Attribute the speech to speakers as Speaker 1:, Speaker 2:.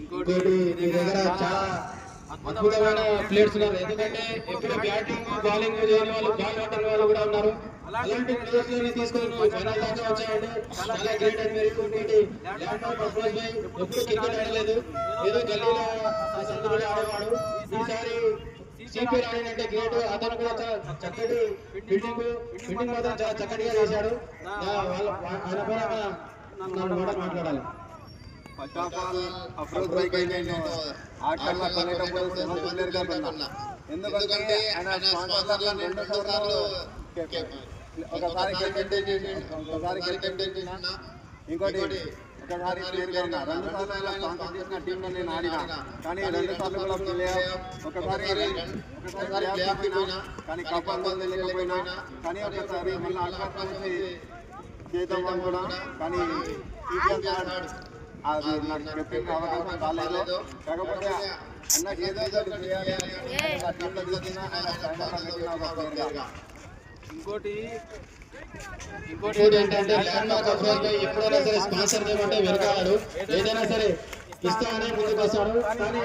Speaker 1: ఇంకోటి మీ దగ్గర చాలా అద్భుతమైన ప్లేయర్స్ ఉన్నారు. ఎందుకంటే ఎప్పుడు బ్యాటింగ్ బౌలింగ్ చేయని వాళ్ళు బాల్ పట్టని వాళ్ళు కూడా ఉన్నారు. అలాంటి ప్లేయర్స్ ని తీసుకొని ఫైనల్ దాకా వచ్చాయంటే చాలా గ్రేట్ అని మీరు. ఇంకోటి అఫ్రోజ్ భాయ్ ఎప్పుడు క్రికెట్ ఆడలేదు, ఏదో గల్లీలో సందులో ఆడేవాడు. ఈసారి సిపిఆర్ ఆడినంటే గ్రేట్. అతను కూడా చక్కటి ఫీల్డింగ్ మాత్రం చాలా చక్కటిగా చేశాడు. ఆయన పైన మాట్లాడాలి.
Speaker 2: ఫస్ట్ ఆఫ్ ఆల్ అఫ్రోజ్ భాయ్ ఆటల్లో కొనేటప్పుడు ప్లేయర్గా కొన్నా. ఎందుకంటే ఆయన స్పాన్సర్లను 2 సార్లు ఒకసారి కెప్టెన్ చేసిన, ఇంకోటి ఒకసారి ప్లేయర్గా ఉన్నా. 2 సార్లు ఇలా స్పాన్సర్ చేసిన టీంలో నేను ఆడినా. కానీ 2 సార్లు కూడా ప్లే ఆఫ్, ఒకసారి ప్లే ఆఫ్ పోయినా, కానీ కప్ వెళ్ళకపోయినా, కానీ ఒకసారి మళ్ళీ ఆకాశానికి చేద్దాం కూడా. కానీ అది నాకు కెప్టెన్ అవకాశం కాలేదు. కాకపోతే అన్నకి ఏదో
Speaker 1: ఇంకోటి ఏంటంటే ఎప్పుడైనా సరే స్పాన్సర్ చేయమంటే వెనకాడు, ఏదైనా సరే ఇస్తామని ముందుకు వస్తాడు. కానీ